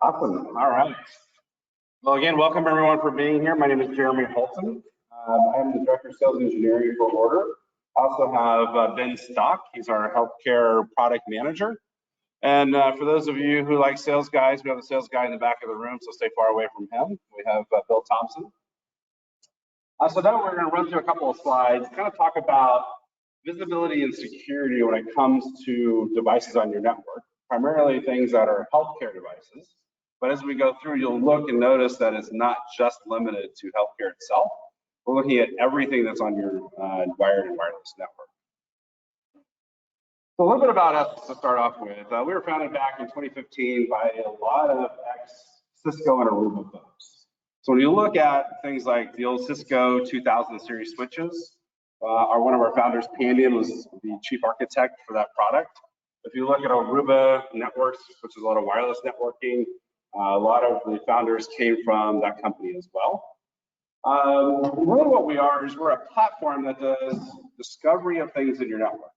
Awesome. All right. Well, again, welcome everyone for being here. My name is Jeremy Haltom. I am the Director of Sales Engineering for Ordr. I also have Ben Stock. He's our Healthcare Product Manager. And for those of you who like sales guys, we have a sales guy in the back of the room, so stay far away from him. We have Bill Thompson. So now we're going to run through a couple of slides, kind of talk about visibility and security when it comes to devices on your network, primarily things that are healthcare devices. But as we go through, you'll look and notice that it's not just limited to healthcare itself. We're looking at everything that's on your wired and wireless network. So a little bit about us to start off with. We were founded back in 2015 by a lot of ex-Cisco and Aruba folks. So when you look at things like the old Cisco 2000 series switches, one of our founders, Pandian, was the chief architect for that product. If you look at Aruba Networks, which is a lot of wireless networking, a lot of the founders came from that company as well. Really what we are is we're a platform that does discovery of things in your network.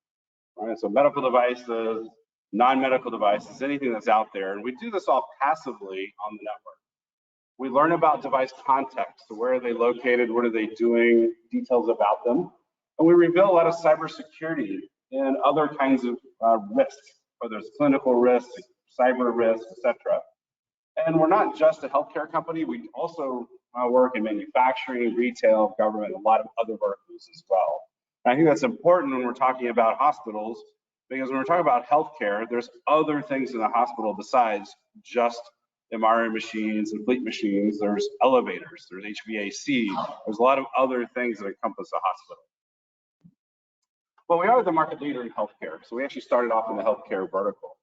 Right? So medical devices, non-medical devices, anything that's out there. And we do this all passively on the network. We learn about device context. So where are they located? What are they doing? Details about them. And we reveal a lot of cybersecurity and other kinds of risks, whether it's clinical risks, cyber risks, etc. And we're not just a healthcare company. We also work in manufacturing, retail, government, a lot of other verticals as well. And I think that's important when we're talking about hospitals, because when we're talking about healthcare, there's other things in the hospital besides just MRI machines and fleet machines. There's elevators, there's HVAC, there's a lot of other things that encompass a hospital. Well, we are the market leader in healthcare. So we actually started off in the healthcare vertical.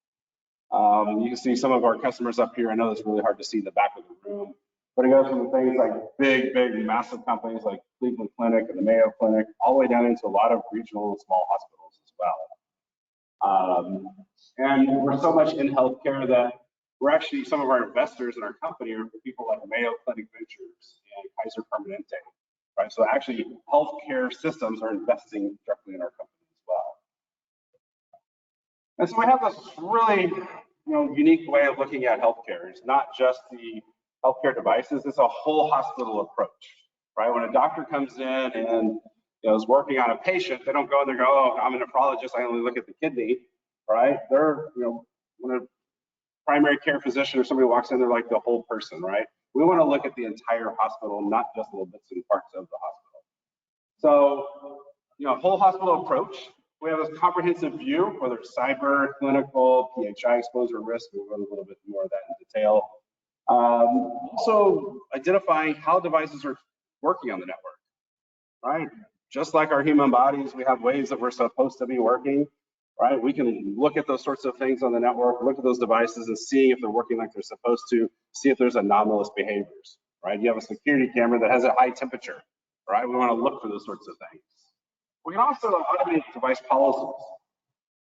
You can see some of our customers up here. I know it's really hard to see in the back of the room, but it goes from things like big, massive companies like Cleveland Clinic and the Mayo Clinic, all the way down into a lot of regional and small hospitals as well. And we're so much in healthcare that we're actually, some of our investors in our company are people like Mayo Clinic Ventures and Kaiser Permanente, right? So actually, healthcare systems are investing directly in our company as well. And so we have this really, unique way of looking at healthcare. It's not just the healthcare devices; it's a whole hospital approach, right? When a doctor comes in and is working on a patient, they don't go in there and go, "Oh, I'm a nephrologist. I only look at the kidney," right? They're, when a primary care physician or somebody walks in, they're like the whole person, right? We want to look at the entire hospital, not just little bits and parts of the hospital. So, whole hospital approach. We have a comprehensive view, whether it's cyber, clinical, PHI exposure risk. We'll run a little bit more of that in detail. Also identifying how devices are working on the network, right? Just like our human bodies, we have ways that we're supposed to be working, right? We can look at those sorts of things on the network, look at those devices and see if they're working like they're supposed to, see if there's anomalous behaviors, right? You have a security camera that has a high temperature, right? We want to look for those sorts of things. We can also automate device policies.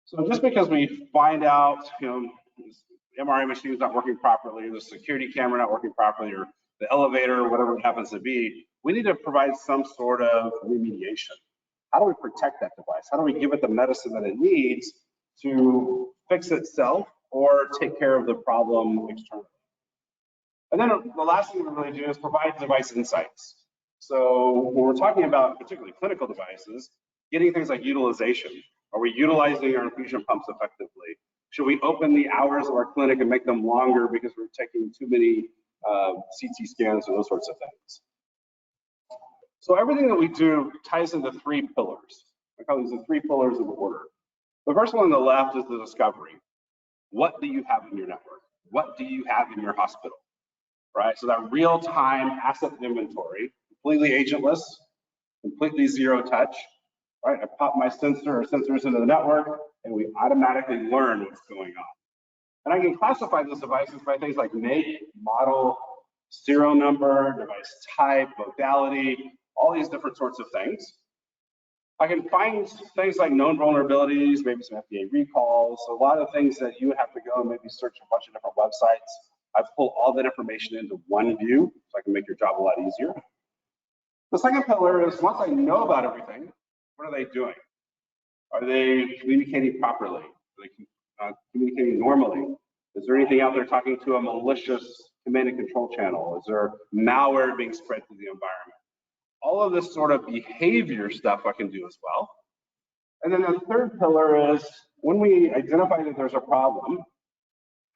So just because we find out, MRI machine is not working properly, the security camera not working properly, or the elevator, or whatever it happens to be, we need to provide some sort of remediation. How do we protect that device? How do we give it the medicine that it needs to fix itself or take care of the problem externally? And then the last thing we really do is provide device insights. So when we're talking about particularly clinical devices, getting things like utilization. Are we utilizing our infusion pumps effectively? Should we open the hours of our clinic and make them longer because we're taking too many CT scans or those sorts of things? So everything that we do ties into three pillars. I call these the three pillars of Ordr. The first one on the left is the discovery. What do you have in your network? What do you have in your hospital? Right? So that real-time asset inventory, completely agentless, completely zero touch. Right? I pop my sensor or sensors into the network, and we automatically learn what's going on. And I can classify those devices by things like make, model, serial number, device type, modality, all these different sorts of things. I can find things like known vulnerabilities, maybe some FDA recalls, a lot of things that you would have to go and maybe search a bunch of different websites. I pull all that information into one view, so I can make your job a lot easier. The second pillar is once I know about everything, what are they doing? Are they communicating properly? Are they communicating normally? Is there anything out there talking to a malicious command and control channel? Is there malware being spread through the environment? All of this sort of behavior stuff I can do as well. And then the third pillar is when we identify that there's a problem,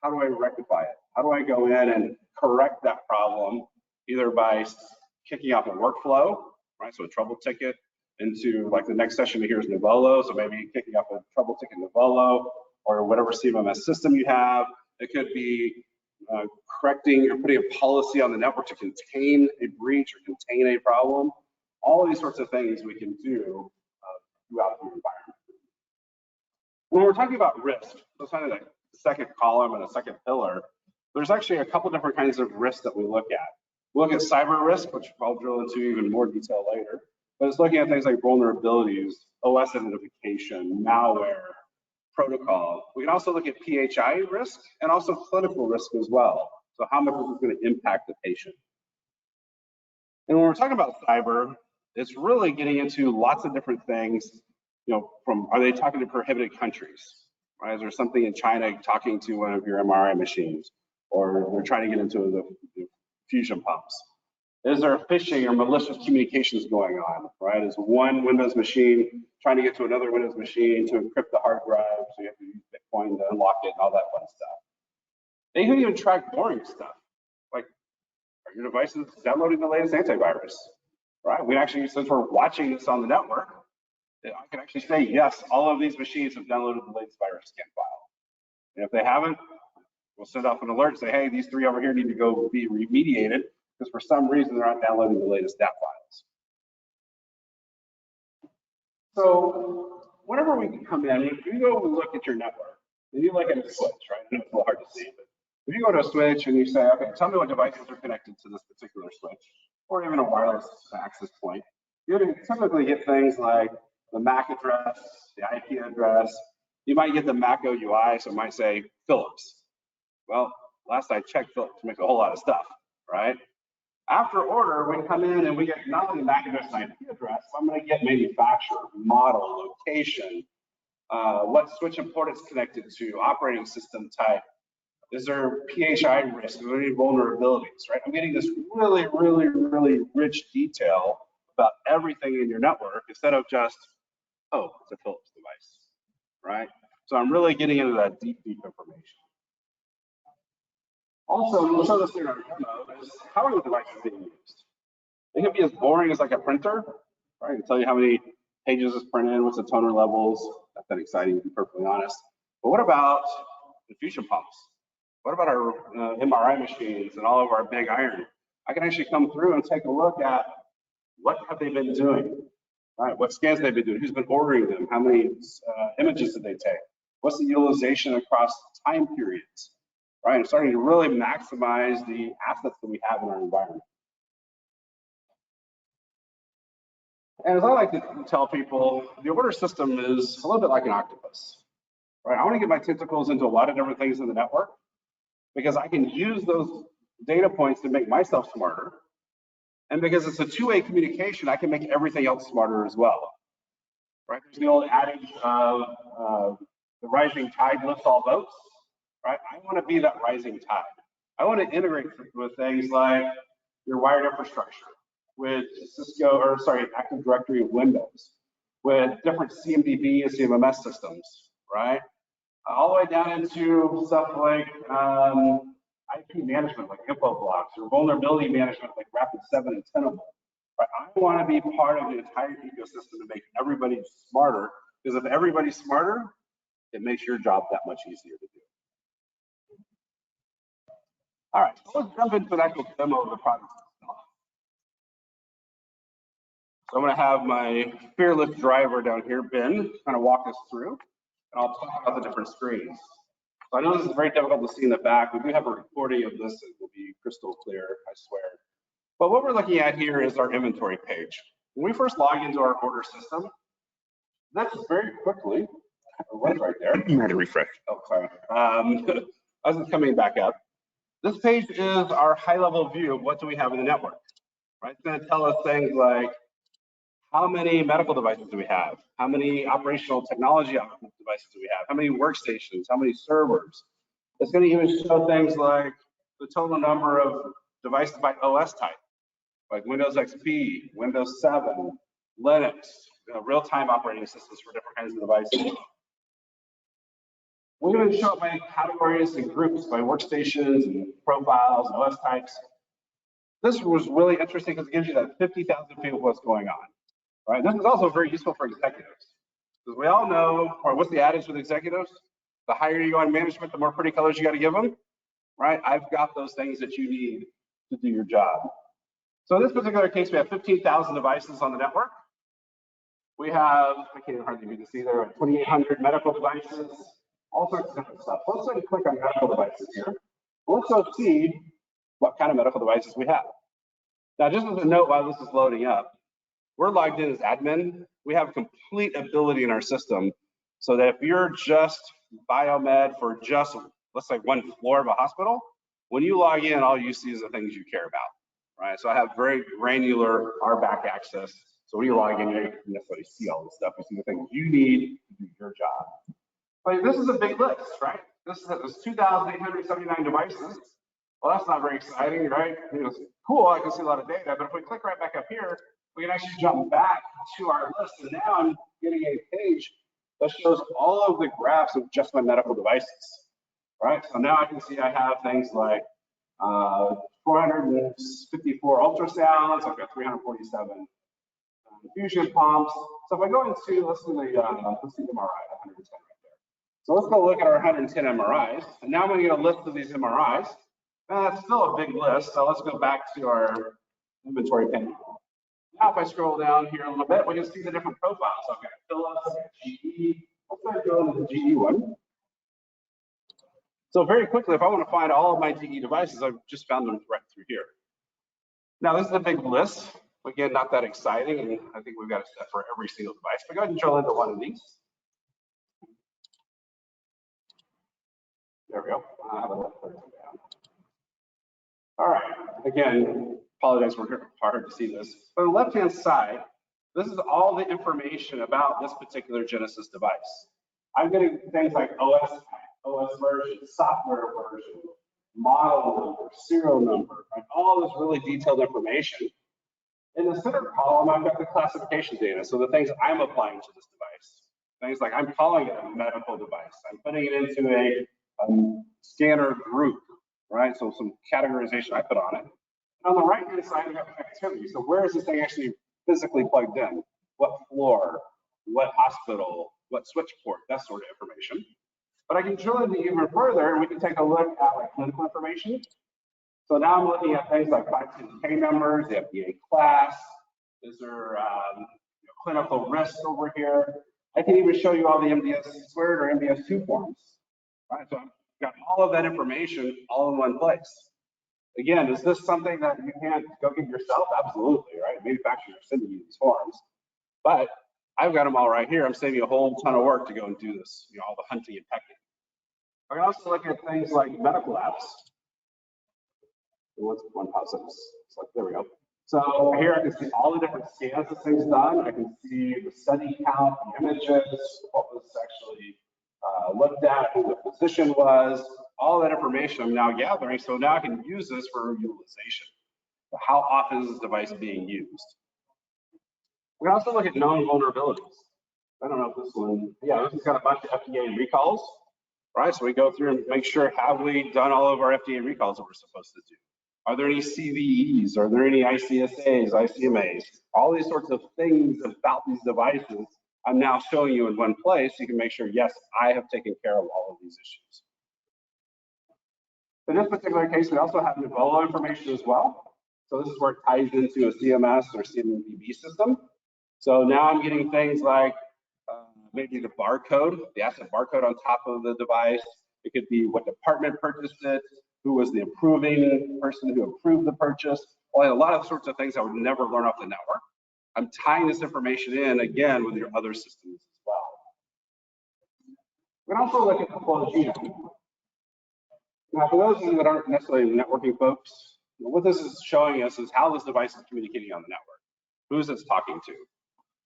how do I rectify it? How do I go in and correct that problem, either by kicking off a workflow, right? So a trouble ticket into like the next session here is Nivolo. So maybe kicking off a trouble ticket in Nivolo or whatever CMMS system you have. It could be correcting or putting a policy on the network to contain a breach or contain a problem. All these sorts of things we can do throughout the environment. When we're talking about risk, so it's kind of the second column and a second pillar, there's actually a couple different kinds of risks that we look at. We look at cyber risk, which I'll drill into even more detail later, but it's looking at things like vulnerabilities, OS identification, malware, protocol. We can also look at PHI risk and also clinical risk as well. So how much is this going to impact the patient? And when we're talking about cyber, it's really getting into lots of different things, you know, from are they talking to prohibited countries, right? Is there something in China talking to one of your MRI machines, or they're trying to get into the fusion pumps? Is there phishing or malicious communications going on, right? Is one Windows machine trying to get to another Windows machine to encrypt the hard drive, so you have to use Bitcoin to unlock it and all that fun stuff. They can even track boring stuff, like are your devices downloading the latest antivirus, right? We actually, since we're watching this on the network, I can actually say, yes, all of these machines have downloaded the latest virus scan file. And if they haven't, we'll send off an alert and say, hey, these 3 over here need to go be remediated because for some reason they're not downloading the latest DAP files. So whenever we come in, if you go and look at your network, and you look at a switch, right? I know it's a little hard to see, but if you go to a switch and you say, okay, tell me what devices are connected to this particular switch, or even a wireless access point, you're going to typically get things like the MAC address, the IP address. You might get the MAC OUI, so it might say Philips. Well, last I checked, Philips makes a whole lot of stuff, right? After Ordr, we come in and we get not only MAC address and IP address, but I'm going to get manufacturer, model, location, what switch and port it's connected to, operating system type. Is there PHI risk? Is there any vulnerabilities, right? I'm getting this really, really, really rich detail about everything in your network instead of just, oh, it's a Philips device, right? So I'm really getting into that deep, deep information. Also, we'll show this in our demo, is how are the devices being used? It can be as boring as like a printer, right? It can tell you how many pages is printed, what's the toner levels. Not that exciting, to be perfectly honest. But what about the fusion pumps? What about our MRI machines and all of our big iron? I can actually come through and take a look at what have they been doing, right? What scans they've been doing, who's been ordering them, how many images did they take? What's the utilization across time periods, right? I'm starting to really maximize the assets that we have in our environment. And as I like to tell people, the Ordr system is a little bit like an octopus, right? I want to get my tentacles into a lot of different things in the network because I can use those data points to make myself smarter. And because it's a two-way communication, I can make everything else smarter as well, right? There's the old adage of the rising tide lifts all boats, right? I want to be that rising tide. I want to integrate with things like your wired infrastructure, with Cisco, or sorry, Active Directory of Windows, with different CMDB and CMMS systems, right? All the way down into stuff like IP management, like info blocks, or vulnerability management, like Rapid7 and Tenable. Right? I want to be part of the entire ecosystem to make everybody smarter, because if everybody's smarter, it makes your job that much easier to do. All right, so let's jump into an actual demo of the product itself. So I'm going to have my fearless driver down here, Ben, kind of walk us through, and I'll talk about the different screens. So I know this is very difficult to see in the back. We do have a recording of this. It will be crystal clear, I swear. But what we're looking at here is our inventory page. When we first log into our Ordr system, that's very quickly, right there. I had to refresh. Oh, sorry. As it's coming back up. This page is our high-level view of what do we have in the network, right? It's going to tell us things like how many medical devices do we have? How many operational technology devices do we have? How many workstations? How many servers? It's going to even show things like the total number of devices by OS type, like Windows XP, Windows 7, Linux, real-time operating systems for different kinds of devices. We even show it by categories and groups, by workstations and profiles and OS types. This was really interesting because it gives you that 50,000 view of what's going on. Right? This is also very useful for executives, because we all know, or what's the adage with executives? The higher you go in management, the more pretty colors you got to give them. Right? I've got those things that you need to do your job. So in this particular case, we have 15,000 devices on the network. We have, I can't even hardly read this either, 2,800 medical devices, all sorts of different stuff. Let's go ahead and click on medical devices here. Let's go see what kind of medical devices we have. Now, just as a note while this is loading up, we're logged in as admin. We have complete ability in our system so that if you're just biomed for just, let's say, one floor of a hospital, when you log in, all you see is the things you care about, right? So I have very granular RBAC access. So when you log in, you don't necessarily see all this stuff. You see the things you need to do your job. But this is a big list, right? This is 2,879 devices. Well, that's not very exciting, right? It's cool, I can see a lot of data, but if we click right back up here, we can actually jump back to our list, and now I'm getting a page that shows all of the graphs of just my medical devices, right? So now I can see I have things like 454 ultrasounds, I've got 347 infusion pumps. So if I go into, let's do the MRI, 110 right there. So let's go look at our 110 MRIs, and now I'm going to get a list of these MRIs. That's still a big list, so let's go back to our inventory panel. Now, if I scroll down here a little bit, we can see the different profiles. I've got Philips, I've got GE. Let's go into the GE one. So very quickly, if I want to find all of my GE devices, I've just found them right through here. Now, this is a big list. Again, not that exciting, and I think we've got a set for every single device. But go ahead and drill into one of these. There we go. All right. Again, apologize for hard to see this. On the left-hand side, this is all the information about this particular Genesis device. I'm getting things like OS version, software version, model number, serial number, right? All this really detailed information. In the center column, I've got the classification data, so the things I'm applying to this device. Things like I'm calling it a medical device. I'm putting it into a scanner group, right? So some categorization I put on it. And on the right-hand side, we have activity. So where is this thing actually physically plugged in? What floor? What hospital? What switch port? That sort of information. But I can drill into even further, and we can take a look at like clinical information. So now I'm looking at things like 510K numbers, the FDA class. Is there clinical risk over here? I can even show you all the MDS squared or MDS 2 forms. Right, so I've got all of that information all in one place. Again, is this something that you can't go get yourself? Absolutely, right? Manufacturers are sending you these forms, but I've got them all right here. I'm saving you a whole ton of work to go and do this, all the hunting and pecking. I can also look at things like medical apps. What's one pops up? So there we go. So here I can see all the different scans this thing's done. I can see the study count, the images, what was actually looked at, who the physician was, all that information I'm now gathering. So now I can use this for utilization. How often is this device being used? We can also look at known vulnerabilities. I don't know if this one, yeah, this has got a bunch of FDA recalls, right? So we go through and make sure, have we done all of our FDA recalls that we're supposed to do? Are there any CVEs? Are there any ICSAs, ICMAs? All these sorts of things about these devices I'm now showing you in one place. You can make sure, yes, I have taken care of all of these issues. In this particular case, we also have Ebola information as well. So this is where it ties into a CMS or CMDB system. So now I'm getting things like maybe the barcode, the asset barcode on top of the device. It could be what department purchased it, who was the approving person who approved the purchase. Well, a lot of sorts of things I would never learn off the network. I'm tying this information in again with your other systems as well. We can also look at the full genome. Now, for those of you that aren't necessarily networking folks, what this is showing us is how this device is communicating on the network. Who's it's talking to?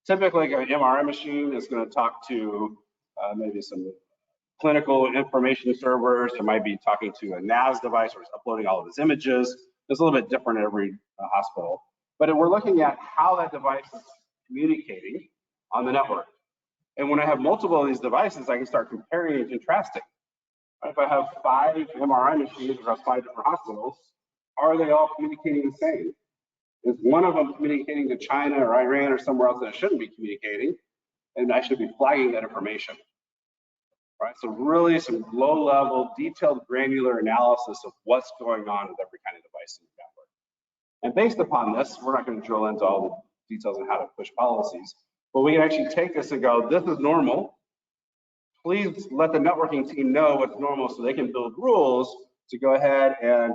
Typically, an MRI machine is going to talk to maybe some clinical information servers. It might be talking to a NAS device or it's uploading all of its images. It's a little bit different at every hospital. But we're looking at how that device is communicating on the network. And when I have multiple of these devices, I can start comparing and contrasting. If I have 5 MRI machines across 5 different hospitals, are they all communicating the same? Is one of them communicating to China or Iran or somewhere else that it shouldn't be communicating? And I should be flagging that information. Right? So really some low-level, detailed, granular analysis of what's going on with every kind of device in the network. And based upon this, we're not going to drill into all the details on how to push policies, but we can actually take this and go, this is normal. Please let the networking team know what's normal so they can build rules to go ahead and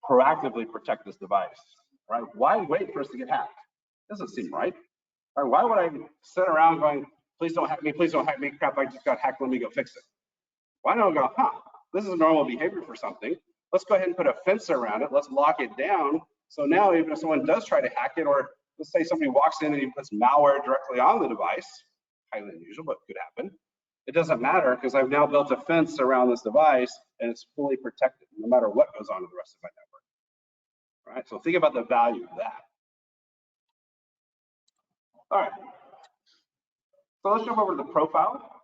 proactively protect this device, right? Why wait for us to get hacked? Doesn't seem right. Right? Why would I sit around going, please don't hack me, crap, I just got hacked, let me go fix it. Why don't I go, this is normal behavior for something. Let's go ahead and put a fence around it. Let's lock it down. So now even if someone does try to hack it, or let's say somebody walks in and he puts malware directly on the device, highly unusual, but could happen. It doesn't matter because I've now built a fence around this device and it's fully protected no matter what goes on in the rest of my network. All right, so think about the value of that. All right, so let's jump over to the profile.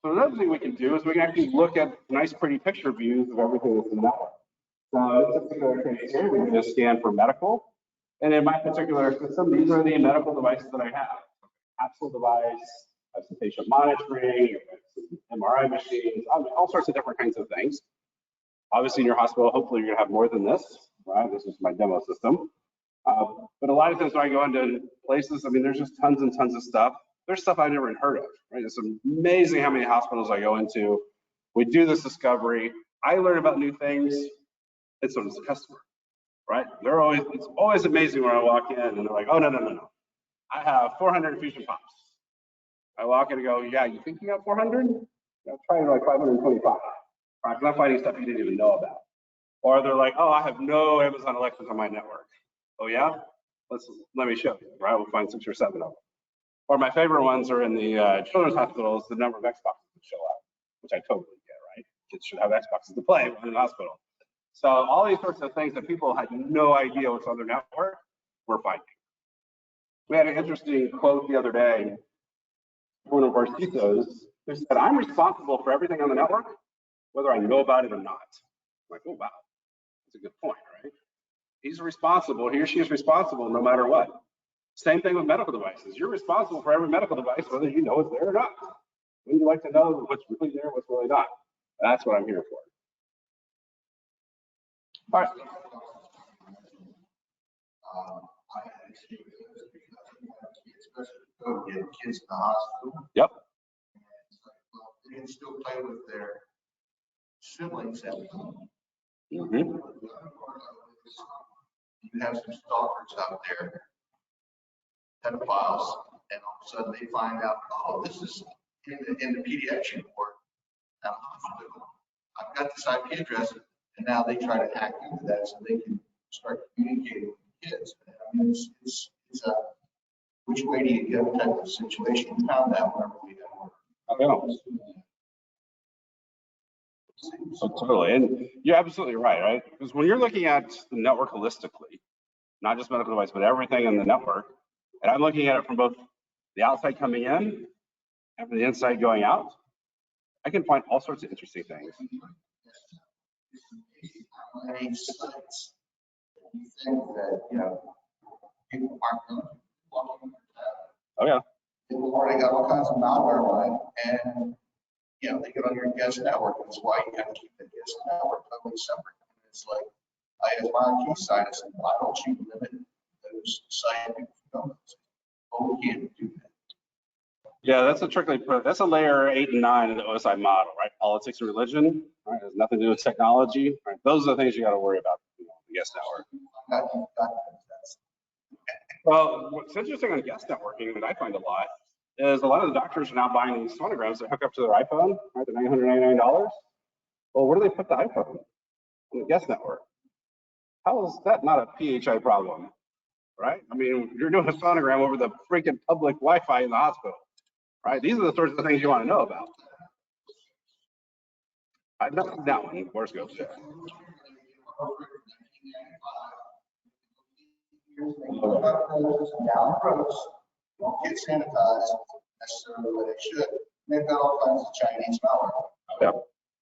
So another thing we can do is we can actually look at nice, pretty picture views of everything that's in the network. So in this particular case here, we can just scan for medical. And in my particular system, these are the medical devices that I have. Capsule device, I have some patient monitoring, some MRI machines, all sorts of different kinds of things. Obviously, in your hospital, hopefully you're gonna have more than this, right? This is my demo system. But a lot of times when I go into places, I mean, there's just tons and tons of stuff. There's stuff I've never even heard of, right? It's amazing how many hospitals I go into. We do this discovery. I learn about new things, and so does the customer, right? It's always amazing when I walk in and they're like, oh, no. I have 400 infusion pumps. I walk in and go, yeah, you think you got 400? I'll try like 525. All right, because I'm finding stuff you didn't even know about. Or they're like, oh, I have no Amazon Alexas on my network. Oh yeah? Let me show you, right? We'll find 6 or 7 of them. Or my favorite ones are in the children's hospitals, the number of Xboxes that show up, which I totally get, right? Kids should have Xboxes to play in the hospital. So all these sorts of things that people had no idea what's on their network, we're finding. We had an interesting quote the other day, one of our CISOs, who said, I'm responsible for everything on the network, whether I know about it or not. I'm like, oh, wow, that's a good point, right? He's responsible, he or she is responsible no matter what. Same thing with medical devices. You're responsible for every medical device, whether you know it's there or not. Wouldn't you like to know what's really there, what's really not? That's what I'm here for. All right. Go get kids in the hospital. Yep. They can still play with their siblings at home. Mm-hmm. You have some stalkers out there, pedophiles, and all of a sudden they find out, oh, this is in the pediatric ward at a hospital. I've got this IP address, and now they try to hack into that so they can start communicating with kids. I mean, it's a which way do you go type of situation. We found that whenever we had work. I know. So totally, and you're absolutely right? Because when you're looking at the network holistically, not just medical device, but everything in the network, and I'm looking at it from both the outside coming in and from the inside going out, I can find all sorts of interesting things. Many sites, you think that, you know, people aren't going to walking. Oh yeah. People already got all kinds of malware on it, and you know, they get on your guest network. That's why you have to keep the guest network totally separate. And it's like, as my IT side, I said, why don't you limit those site people? Oh, we can't do that. Yeah, that's a layer 8 and 9 in the OSI model, right? Politics and religion, right? It has nothing to do with technology, right? Those are the things you got to worry about, you know, the guest network. Well, what's interesting on guest networking that I find a lot is a lot of the doctors are now buying these sonograms that hook up to their iPhone, right? They're $999. Well, where do they put the iPhone? On the guest network. How is that not a PHI problem, right? I mean, you're doing a sonogram over the freaking public Wi-Fi in the hospital, right? These are the sorts of things you want to know about. I've not seen that one. Morse code. Yeah. Down approach, don't get sanitized necessarily the way they should. They've got all kinds of Chinese malware. Yeah.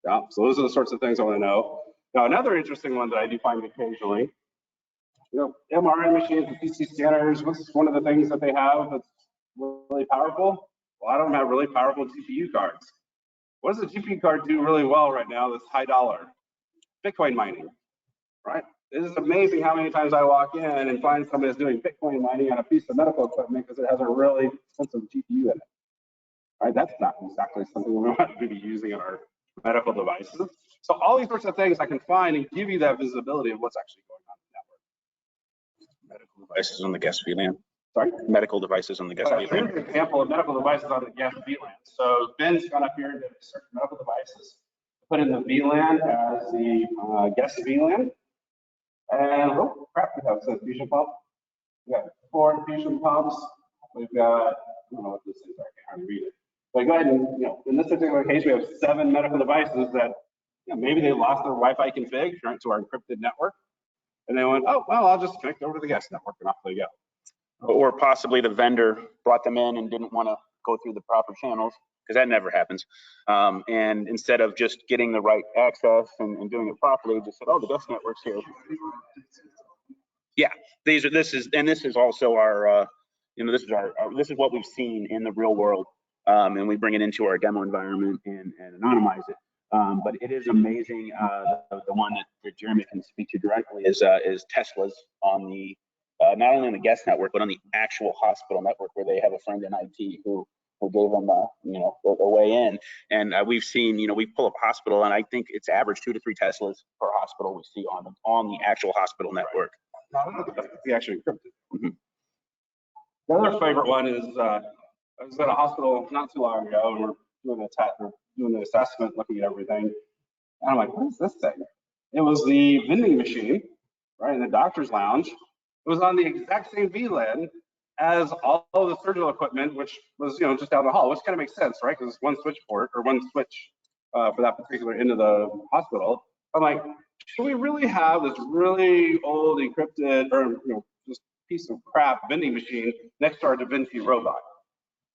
Yeah. So those are the sorts of things I want to know. Now, another interesting one that I do find occasionally, MRI machines and CT scanners. What's one of the things that they have that's really powerful? Well, I don't have really powerful GPU cards. What does a GPU card do really well right now that's high dollar? Bitcoin mining, right? It is amazing how many times I walk in and find somebody that's doing Bitcoin mining on a piece of medical equipment because it has a really expensive GPU in it, right? That's not exactly something we want to be using in our medical devices. So all these sorts of things I can find and give you that visibility of what's actually going on in the network. Medical devices on the guest VLAN. Sorry? Medical devices on the guest VLAN. Here's an example of medical devices on the guest VLAN. So Ben's gone up here and search medical devices, put in the VLAN as the guest VLAN. And oh crap, we have a fusion pump. We got 4 fusion pumps. We've got, I don't know what this is, I can't hardly read it. But go ahead and, in this particular case, we have 7 medical devices that maybe they lost their Wi-Fi config right, to our encrypted network. And they went, oh, well, I'll just connect over to the guest network and off they go. Or possibly the vendor brought them in and didn't want to go through the proper channels, because that never happens. And instead of just getting the right access and doing it properly, just said, oh, the guest network's here. Yeah, this is also our, this is what we've seen in the real world, and we bring it into our demo environment and anonymize it. But it is amazing. The one that Jeremy can speak to directly is Tesla's on the not only on the guest network but on the actual hospital network, where they have a friend in IT who gave them a way in. And we've seen, we pull up a hospital, and I think it's average 2 to 3 Teslas per hospital we see on the actual hospital network. It's actually encrypted. Mm-hmm. The other favorite one is I was at a hospital not too long ago, and we're doing the assessment, looking at everything. And I'm like, what is this thing? It was the vending machine, right, in the doctor's lounge. It was on the exact same VLAN as all of the surgical equipment, which was, just down the hall, which kind of makes sense, right? Because it's one switch port or one switch for that particular end of the hospital. I'm like, should we really have this really old encrypted or just piece of crap vending machine next to our Da Vinci robot,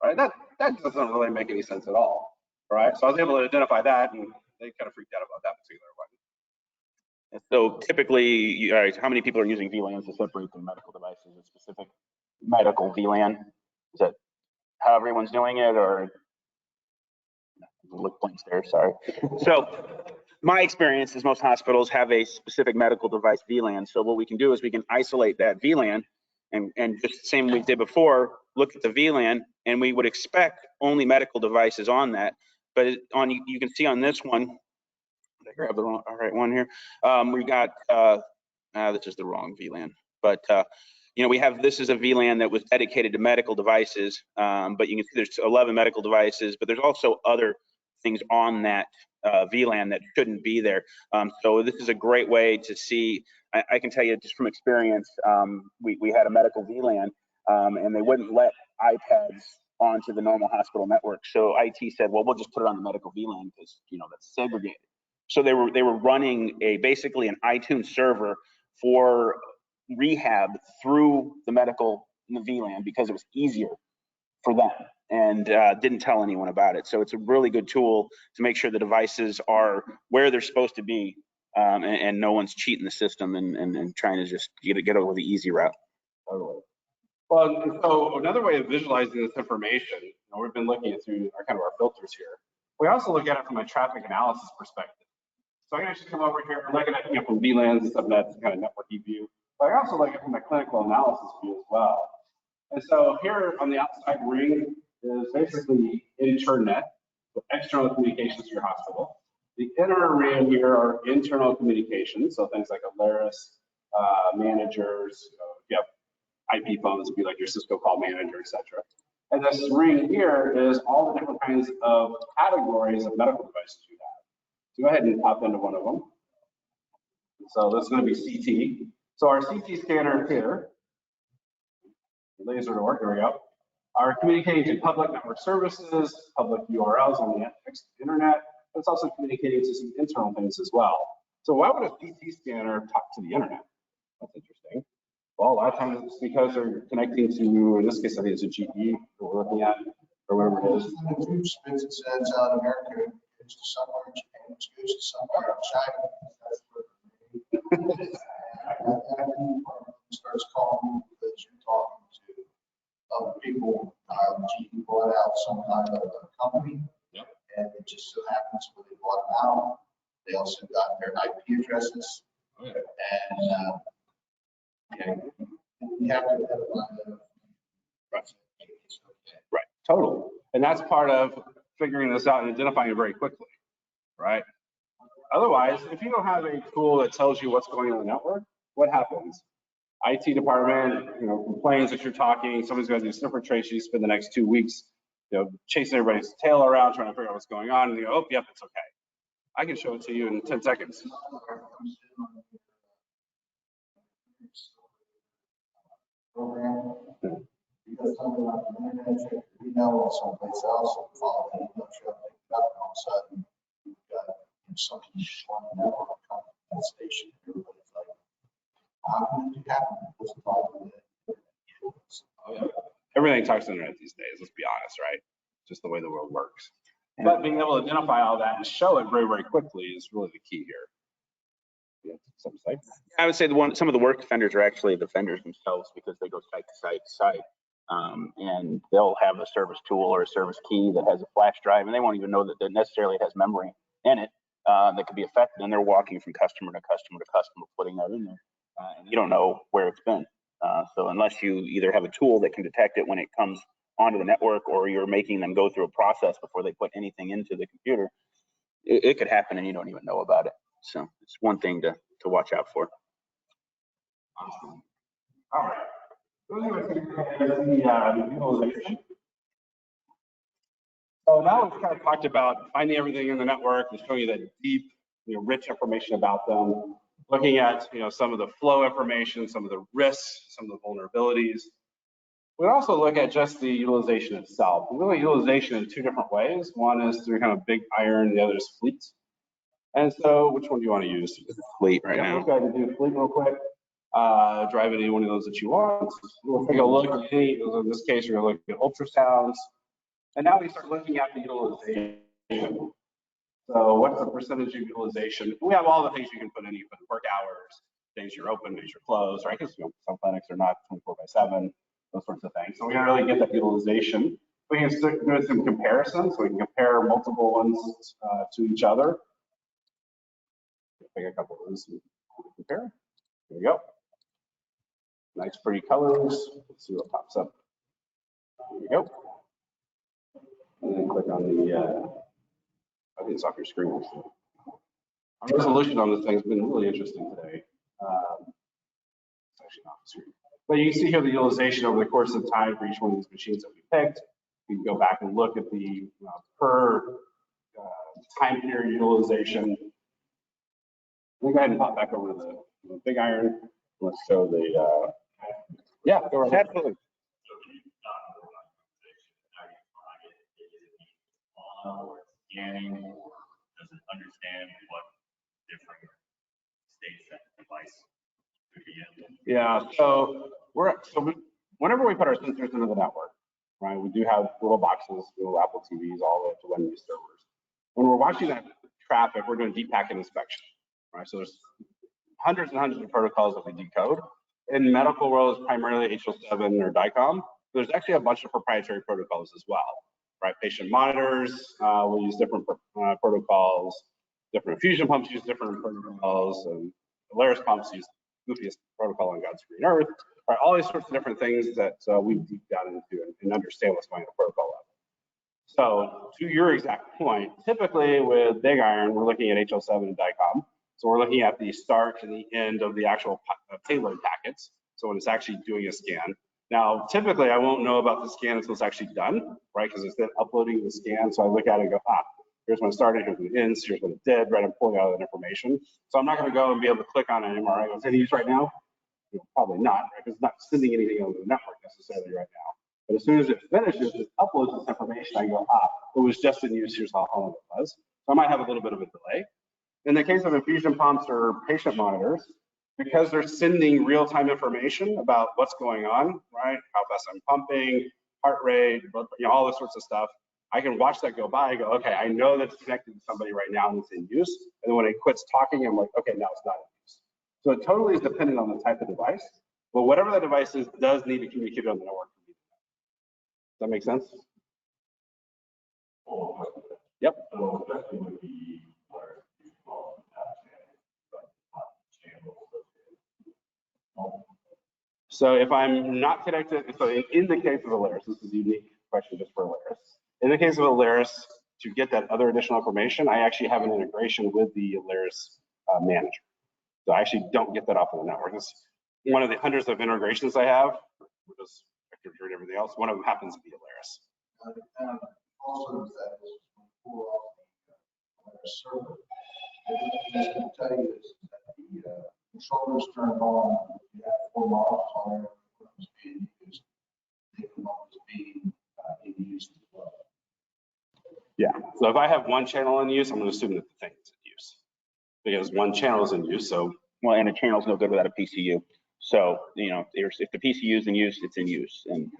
right? That doesn't really make any sense at all, right? So I was able to identify that, and they kind of freaked out about that particular one. So typically, all right, how many people are using VLANs to separate their medical devices? A specific medical VLAN? Is that how everyone's doing it, or look blank there? Sorry. So my experience is most hospitals have a specific medical device VLAN. So what we can do is we can isolate that VLAN and just the same we did before, look at the VLAN, and we would expect only medical devices on that. But you can see on this one, I grab the right one here. We got this is the wrong VLAN, but we have, this is a VLAN that was dedicated to medical devices, but you can see there's 11 medical devices, but there's also other things on that VLAN that shouldn't be there. So this is a great way to see. I can tell you just from experience, we had a medical VLAN, and they wouldn't let iPads onto the normal hospital network. So IT said, well, we'll just put it on the medical VLAN because that's segregated. So they were running basically an iTunes server for rehab through the medical VLAN because it was easier for them, and didn't tell anyone about it. So it's a really good tool to make sure the devices are where they're supposed to be, and no one's cheating the system and trying to just get over the easy route. Totally. Well, so another way of visualizing this information, we've been looking at through our filters here. We also look at it from a traffic analysis perspective. So I can actually come over here and look at it from VLANs and subnets, kind of networky view. But I also look at it from a clinical analysis view as well. And so here on the outside ring is basically internet, so external communications to your hospital. The inner ring here are internal communications, so things like Alaris, managers, you have IP phones, would be like your Cisco call manager, etc. And this ring here is all the different kinds of categories of medical devices you have. So go ahead and pop into one of them. So this is going to be CT. So our CT scanner here, laser to work, there we go, are communicating to public network services, public URLs on the internet, but it's also communicating to some internal things as well. So why would a CT scanner talk to the internet? That's interesting. Well, a lot of times it's because they're connecting to, in this case, I think it's a GE that we're looking at, or whatever it is. The tube spits and sends out America, goes to somewhere in Japan, which goes to somewhere in China. That's where it starts calling because you're talking to other people. GE bought out some kind of a company, and it just so happens when they bought them out, they also got their IP addresses. And yeah, you have to have a lot of Right, totally. And that's part of figuring this out and identifying it very quickly, right? Otherwise, if you don't have a tool that tells you what's going on in the network, what happens? IT department, complains that you're talking, somebody's going to do sniffer trace, you spend the next 2 weeks, chasing everybody's tail around, trying to figure out what's going on, and you go, oh, yep, it's okay. I can show it to you in 10 seconds. program. Because something like the internet, we know someplace else, and follow the email trail, and all of a sudden, you've got something on the network, that station, everybody's like, how can it happen? What's the problem with it? Everything talks to the internet these days, let's be honest, right? Just the way the world works. But being able to identify all that and show it very, very quickly is really the key here. Yeah, some sites. I would say some of the worst offenders are actually the vendors themselves, because they go site to site to site, and they'll have a service tool or a service key that has a flash drive, and they won't even know that necessarily it has memory in it that could be affected, and they're walking from customer to customer to customer, putting that in there, and you don't know where it's been. So unless you either have a tool that can detect it when it comes onto the network, or you're making them go through a process before they put anything into the computer, it could happen and you don't even know about it. So it's one thing to watch out for. Awesome. All right. The utilization. So now we've kind of talked about finding everything in the network and showing you that deep, rich information about them. Looking at, some of the flow information, some of the risks, some of the vulnerabilities. We also look at just the utilization itself. We look at utilization in two different ways. One is through kind of big iron, the other is fleet. And so, which one do you want to use? Fleet right now. Let's go ahead and do fleet real quick. Drive any one of those that you want. We'll take a look at any. In this case, we're going to look at ultrasounds. And now we start looking at the utilization. So what's the percentage of utilization? We have all the things you can put in. You put work hours, days you're open, days you're closed, right? Because some clinics are not 24/7, those sorts of things. So we can really get that utilization. We can do some comparisons. So we can compare multiple ones to each other. Pick a couple of those and compare. There we go. Nice pretty colors. Let's see what pops up. There we go. And then click on the, I think it's off your screen. Our resolution on this thing has been really interesting today. It's actually not the screen. But you can see here the utilization over the course of time for each one of these machines that we picked. You can go back and look at the per time period utilization. We'll go ahead and pop back over to the big iron. Let's show the, yeah, go right ahead. Absolutely. Scanning, does it understand what different states that device could be in? Yeah, so whenever we put our sensors into the network, right, we do have little boxes, little Apple TVs, all the way to one of these servers. When we're watching that traffic, we're doing deep packet inspection, right? So there's hundreds and hundreds of protocols that we decode. In medical world, it's primarily HL7 or DICOM. There's actually a bunch of proprietary protocols as well. Right, patient monitors will use different protocols. Different infusion pumps use different protocols, and Polaris pumps use the goofiest protocol on God's green earth. Right, all these sorts of different things that we deep down into and understand what's going on at the protocol level. So to your exact point, typically with big iron, we're looking at HL7 and DICOM. So we're looking at the start and the end of the actual payload packets. So when it's actually doing a scan. Now, typically, I won't know about the scan until it's actually done, right? Because it's then uploading the scan. So I look at it and go, here's when it started, here's when it ends, here's when it did, right? I'm pulling out that information. So I'm not going to go and be able to click on an MRI. Is it used right now? Probably not, right? Because it's not sending anything over the network necessarily right now. But as soon as it finishes, it uploads this information. I go, it was just in use. Here's how long it was. So I might have a little bit of a delay. In the case of infusion pumps or patient monitors, because they're sending real-time information about what's going on, right? How fast I'm pumping, heart rate, all those sorts of stuff. I can watch that go by and go, okay, I know that's connected to somebody right now and it's in use. And then when it quits talking, I'm like, okay, now it's not in use. So it totally is dependent on the type of device. But whatever that device is, does need to communicate on the network. Does that make sense? Yep. So if I'm not connected, so in the case of Alaris, this is a unique question just for Alaris. In the case of Alaris, to get that other additional information, I actually have an integration with the Alaris manager. So I actually don't get that off of the network. It's one of the hundreds of integrations I have, which is and everything else. One of them happens to be Alaris. Also, that is pull off the server. What I can tell you is that the controllers turned on. You have 4 models on there was being used. They can always be in use as well. Yeah. So if I have one channel in use, I'm going to assume that the thing is in use because one channel is in use. So well, and a channel is no good without a PCU. So if the PCU is in use, it's in use. And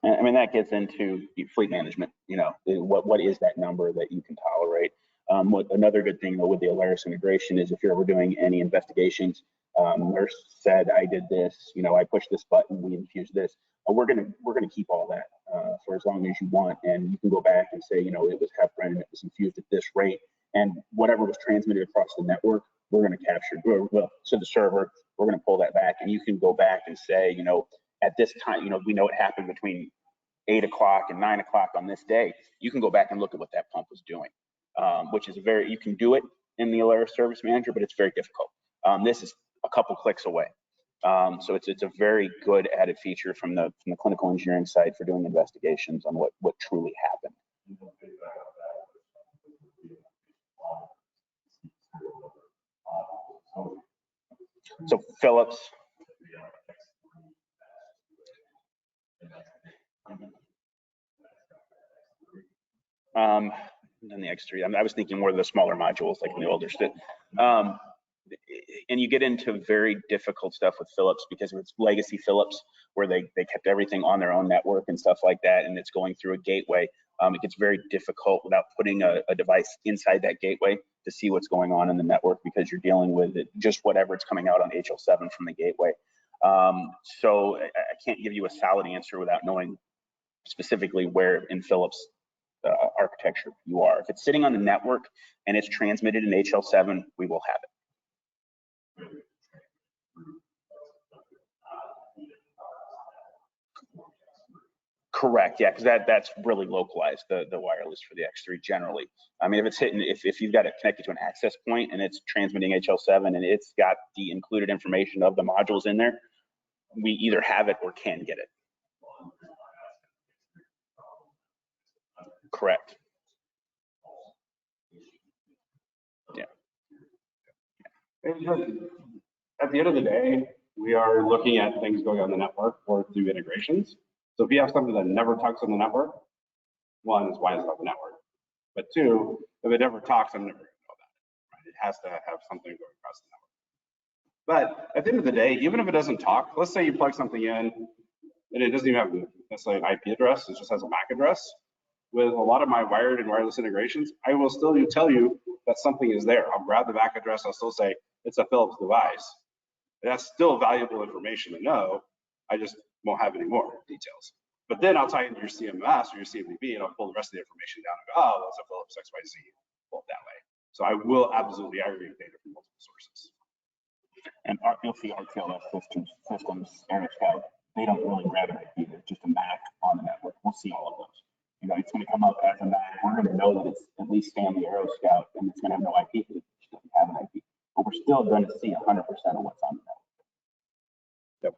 I mean, that gets into fleet management. What is that number that you can tolerate? Another good thing though with the Alaris integration is if you're ever doing any investigations, nurse said I did this, I pushed this button, we infused this. We're gonna keep all that for as long as you want, and you can go back and say, it was heparin, it was infused at this rate, and whatever was transmitted across the network, we're gonna capture. Well, to the server, we're gonna pull that back, and you can go back and say, at this time, we know it happened between 8 o'clock and 9 o'clock on this day. You can go back and look at what that pump was doing, which is you can do it in the Alaris Service Manager, but it's very difficult. This is a couple clicks away. So it's a very good added feature from the clinical engineering side for doing investigations on what truly happened. So Philips. And the X3, I was thinking more of the smaller modules like in the older stuff. And you get into very difficult stuff with Philips because it's legacy Philips where they kept everything on their own network and stuff like that, and it's going through a gateway. It gets very difficult without putting a device inside that gateway to see what's going on in the network because you're dealing with it, just whatever's coming out on HL7 from the gateway. So I can't give you a solid answer without knowing specifically where in Philips architecture you are. If it's sitting on the network and it's transmitted in HL7, we will have it. Correct, yeah, because that's really localized, the wireless for the X3 generally. I mean, if it's hitting, if you've got it connected to an access point and it's transmitting HL7 and it's got the included information of the modules in there, we either have it or can get it. Correct. Yeah. At the end of the day, we are looking at things going on the network or through integrations. So if you have something that never talks on the network, one is why it's on the network. But two, if it never talks, I'm never going to know about it. Right? It has to have something going across the network. But at the end of the day, even if it doesn't talk, let's say you plug something in and it doesn't even have necessarily an IP address, it just has a MAC address. With a lot of my wired and wireless integrations, I will still tell you that something is there. I'll grab the MAC address, I'll still say it's a Philips device. That's still valuable information to know. I just won't have any more details. But then I'll tie into your CMS or your CMDB and I'll pull the rest of the information down and go, oh, that's a Philips XYZ, pull it that way. So I will absolutely aggregate data from multiple sources. And you'll see RTLS systems, and they don't really grab an IP. There's just a MAC on the network. We'll see all of those. It's going to come up as a MAC. We're going to know that it's at least Stanley Aero Scout, and it's going to have no IP because it doesn't have an IP. But we're still going to see 100% of what's on the network. Yep.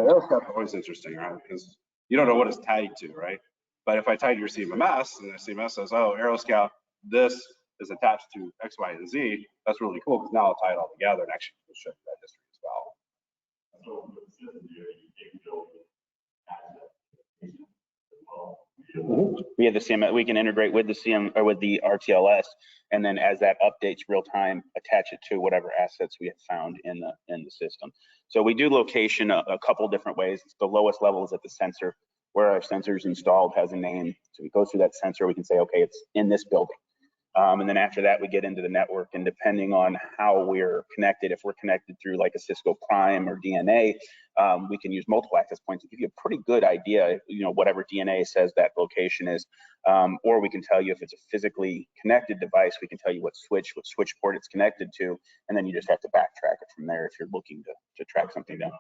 The aeroscope's always interesting, right? Because you don't know what it's tied to, right? But if I tied your CMMS and the CMS says, oh, aeroscope, this is attached to X, Y, and Z, that's really cool because now I'll tie it all together and actually show you that history as well. So with the system here, you can build access as well. We have the CM, we can integrate with the CM or with the RTLS, and then as that updates real time, attach it to whatever assets we have found in the system. So we do location a couple different ways. The lowest level is at the sensor, where our sensor is installed has a name. So we go through that sensor, we can say, okay, it's in this building. And then after that, we get into the network, and depending on how we're connected, if we're connected through like a Cisco Prime or DNA, we can use multiple access points to give you a pretty good idea, you know, whatever DNA says that location is, or we can tell you if it's a physically connected device, we can tell you what switch port it's connected to, and then you just have to backtrack it from there if you're looking to track something down.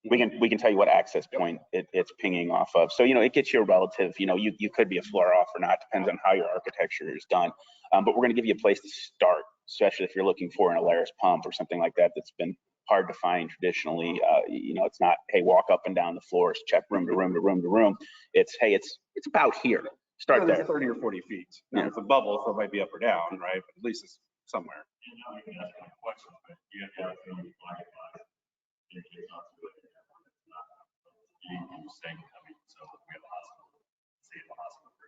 We can tell you what access point it's pinging off of. So, you know, it gets you a relative, you know, you could be a floor off or not, depends on how your architecture is done. But we're going to give you a place to start, especially if you're looking for an Alaris pump or something like that that's been hard to find traditionally. You know, it's not, hey, walk up and down the floors, check room to room to room to room. It's, hey, it's about here. Start there. 30 or 40 feet. Now, it's a bubble, so it might be up or down, right? But at least it's somewhere. And now we can ask a question, but you have to have somebody flag it by. You can't do it. You use saying, I mean, so we have a hospital, say the hospital, we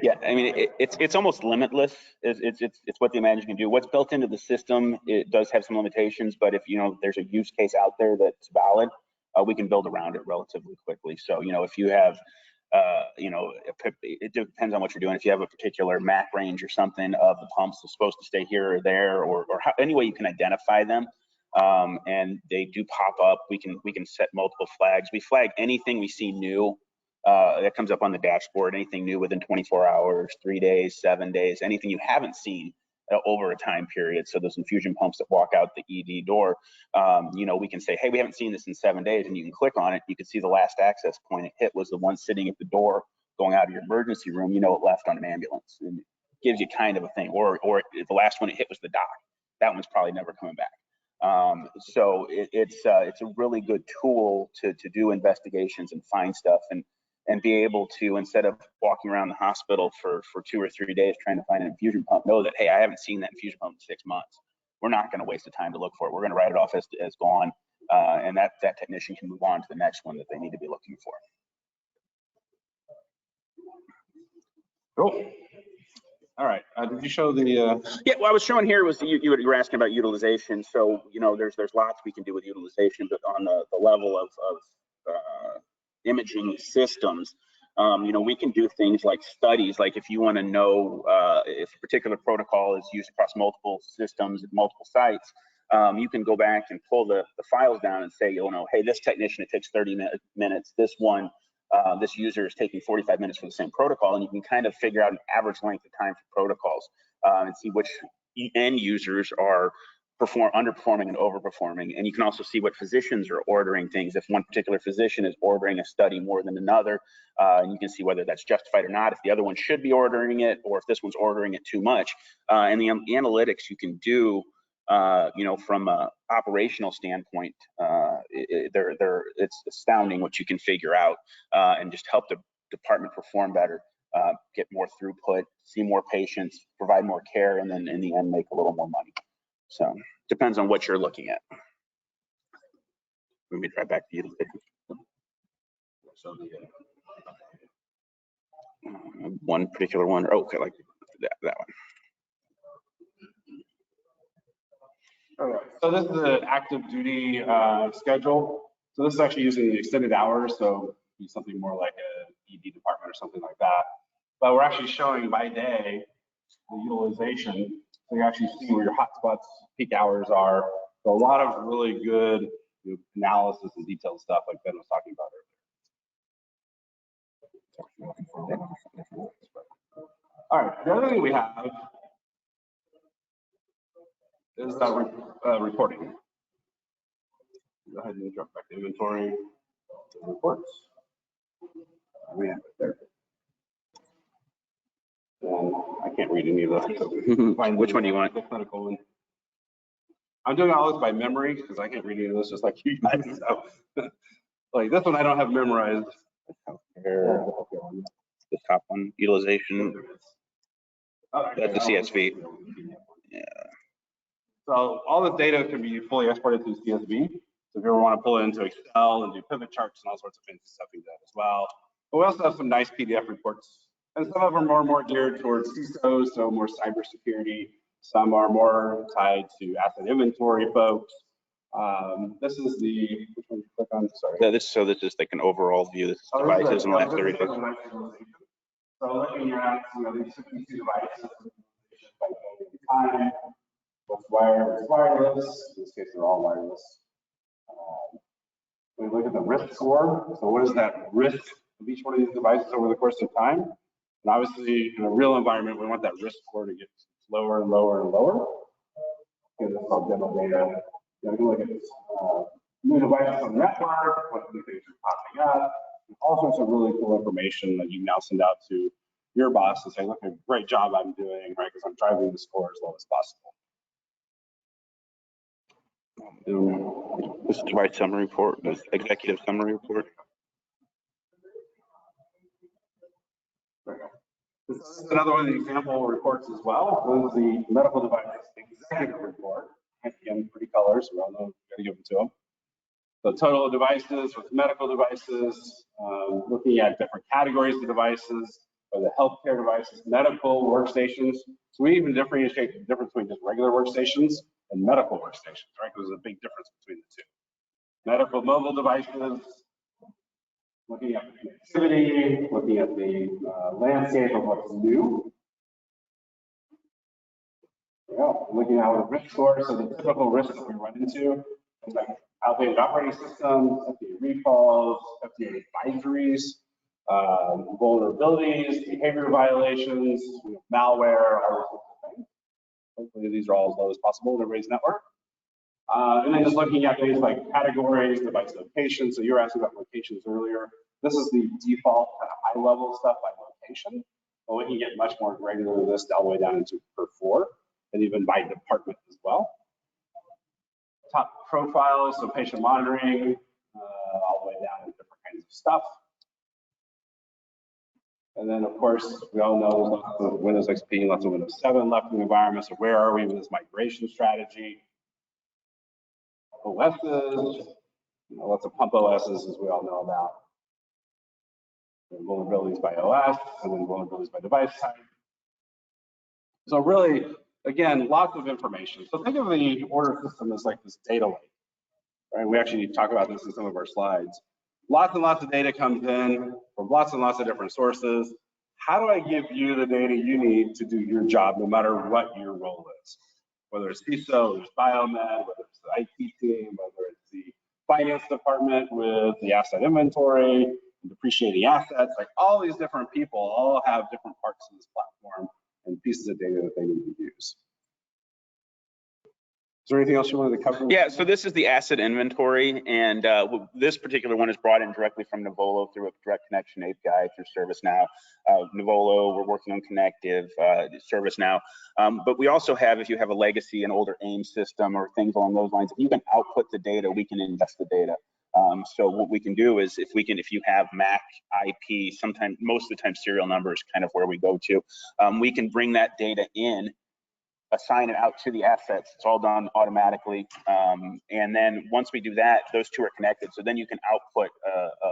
have Yeah, I mean, it's almost limitless. It's what the Imagine can do. What's built into the system, it does have some limitations, but if, you know, there's a use case out there that's valid, we can build around it relatively quickly. So, you know, if you have, you know, it depends on what you're doing. If you have a particular MAC range or something of the pumps that's supposed to stay here or there, or how, any way you can identify them, and they do pop up, we can set multiple flags. We flag anything we see new that comes up on the dashboard, anything new within 24 hours, 3 days, 7 days, anything you haven't seen over a time period. So those infusion pumps that walk out the ED door, you know, we can say, hey, we haven't seen this in 7 days, and you can click on it. You can see the last access point it hit was the one sitting at the door going out of your emergency room. You know, it left on an ambulance, and it gives you kind of a thing. Or the last one it hit was the doc. That one's probably never coming back. So it's a really good tool to do investigations and find stuff, and be able to, instead of walking around the hospital for 2 or 3 days trying to find an infusion pump, know that, hey, I haven't seen that infusion pump in 6 months. We're not going to waste the time to look for it. We're going to write it off as gone, and that technician can move on to the next one that they need to be looking for. Cool. All right. Did you show the? Yeah, what I was showing here was you were asking about utilization. So, you know, there's lots we can do with utilization, but on the level of imaging systems, you know, we can do things like studies. Like if you want to know if a particular protocol is used across multiple systems at multiple sites, you can go back and pull the files down and say, you know, hey, this technician, it takes 30 minutes. This one, this user is taking 45 minutes for the same protocol, and you can kind of figure out an average length of time for protocols and see which end users are underperforming and overperforming. And you can also see what physicians are ordering things. If one particular physician is ordering a study more than another, and you can see whether that's justified or not, if the other one should be ordering it, or if this one's ordering it too much. And the analytics you can do, you know, from an operational standpoint, it's astounding what you can figure out and just help the department perform better, get more throughput, see more patients, provide more care, and then in the end make a little more money. So depends on what you're looking at. Let me try back to you. So One particular one. Oh, okay, like that one. all right. So this is the active duty schedule. So this is actually using the extended hours. So be something more like a ED department or something like that. But we're actually showing by day the utilization. So you actually see where your hotspots, peak hours are. So a lot of really good analysis and detailed stuff like Ben was talking about earlier. All right, the other thing we have is reporting. Go ahead and drop back to inventory, reports. We have it there. And I can't read any of those. Which one do you want? The clinical one. I'm doing all this by memory because I can't read any of this, just like you guys. So, like this one, I don't have memorized. Healthcare, the top one, utilization. That's the CSV. Yeah. So all this data can be fully exported through CSV. So if you ever want to pull it into Excel and do pivot charts and all sorts of fancy stuff, you do that as well. But we also have some nice PDF reports. And some of them are more geared towards CISOs, so more cybersecurity. Some are more tied to asset inventory folks. This is the, which one did you click on? Sorry. Yeah, this is like an overall view. This is devices in the last 30 days. So looking at, these 52 devices by time, what's wireless, in this case, they're all wireless. We look at the risk score. So what is that risk of each one of these devices over the course of time? And obviously, in a real environment, we want that risk score to get lower and lower and lower. Okay, that's called demo data. You can look at new devices on the network, what new things are popping up, and all sorts of really cool information that you now send out to your boss and say, look, a great job I'm doing, right? Because I'm driving the score as low as possible. This device summary report, this executive summary report. This is another one of the example reports as well. This is the medical device executive report. Again, pretty colors, we all know we got to give them to them. So total devices with medical devices, looking at different categories of devices, or the healthcare devices, medical workstations. So we even differentiate the difference between just regular workstations and medical workstations, right? Because there's a big difference between the two. Medical mobile devices, looking at the connectivity, looking at the landscape of what's new. Yeah, looking at the risk score, so the typical risks that we run into, like outdated operating systems, FDA recalls, FDA advisories, vulnerabilities, behavior violations, malware, all those sorts of things. Hopefully these are all as low as possible in everybody's network. And then just looking at things like categories, device locations. So you were asking about locations earlier. This is the default kind of high level stuff by location, but we can get much more granular than this all the way down into per 4 and even by department as well. Top profiles, so patient monitoring, all the way down to different kinds of stuff. And then, of course, we all know there's lots of Windows XP, lots of Windows 7 left in the environment. So where are we with this migration strategy? OSs, lots of pump OSs, as we all know about. And vulnerabilities by OS, and then vulnerabilities by device type. So really, again, lots of information. So think of the Ordr system as like this data lake, right? We actually talk about this in some of our slides. Lots and lots of data comes in from lots and lots of different sources. How do I give you the data you need to do your job, no matter what your role is? Whether it's CISO, whether it's biomed, whether it's the IT team, whether it's the finance department with the asset inventory, depreciating assets, like all these different people all have different parts of this platform and pieces of data that they need to use. Is there anything else you wanted to cover? Yeah, so this is the asset inventory, and this particular one is brought in directly from Nuvolo through a direct connection API through ServiceNow. Nuvolo, we're working on Connective, ServiceNow. But we also have, if you have a legacy, an older AIM system or things along those lines, if you can output the data, we can ingest the data. So what we can do is if you have MAC IP, sometimes, most of the time serial number is kind of where we go to. We can bring that data in, assign it out to the assets. It's all done automatically. And then once we do that, those two are connected. So then you can output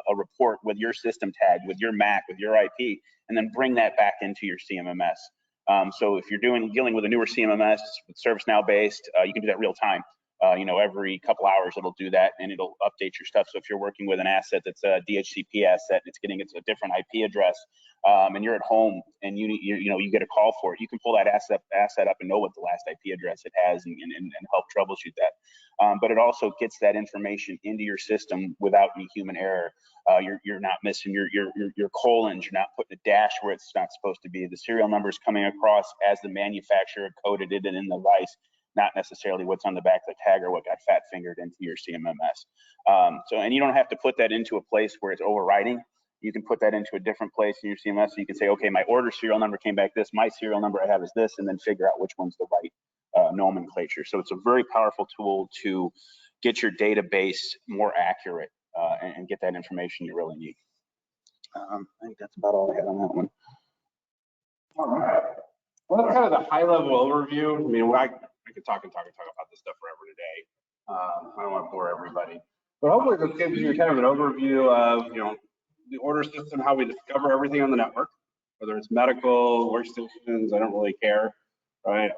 a report with your system tag, with your MAC, with your IP, and then bring that back into your CMMS. So if you're dealing with a newer CMMS, ServiceNow based, you can do that real time. Every couple hours it'll do that and it'll update your stuff. So if you're working with an asset that's a DHCP asset, it's getting a different IP address, and you're at home and you get a call for it, you can pull that asset up and know what the last IP address it has and help troubleshoot that. But it also gets that information into your system without any human error. You're not missing your colons, you're not putting a dash where it's not supposed to be. The serial number is coming across as the manufacturer coded it in the device, not necessarily what's on the back of the tag or what got fat fingered into your CMMS. And you don't have to put that into a place where it's overriding. you can put that into a different place in your CMS. So you can say, okay, my order serial number came back this, my serial number I have is this, and then figure out which one's the right nomenclature. So it's a very powerful tool to get your database more accurate and get that information you really need. I think that's about all I had on that one. All right. Well, that's kind of the high level overview. I mean, I could talk about this stuff forever today. I don't want to bore everybody, but hopefully this gives you kind of an overview of, the order system, how we discover everything on the network, whether it's medical, workstations, I don't really care, right?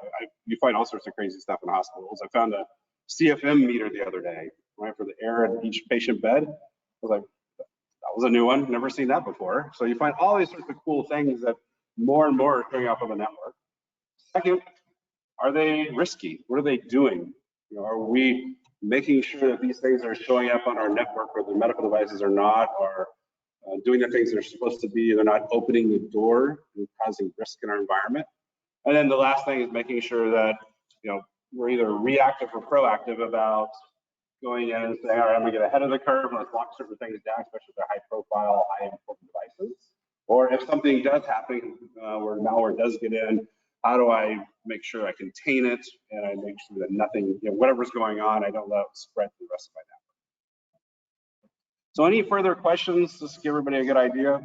You find all sorts of crazy stuff in hospitals. I found a CFM meter the other day, right, for the air in each patient bed. I was like, that was a new one, never seen that before. So you find all these sorts of cool things that more and more are showing up on the network. Second, are they risky? What are they doing? Are we making sure that these things are showing up on our network, whether medical devices or not, or doing the things they're supposed to be? They're not opening the door and causing risk in our environment. And then the last thing is making sure that we're either reactive or proactive about going in and saying, all right, I'm gonna get ahead of the curve and let's lock certain things down, especially if they're high profile, high important devices. Or if something does happen where malware does get in, how do I make sure I contain it and I make sure that nothing, whatever's going on, I don't let it spread to the rest of my network. So any further questions, just to give everybody a good idea?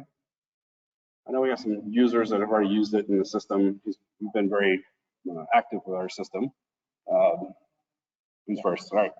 I know we have some users that have already used it in the system. We've been very active with our system. Who's first? All right.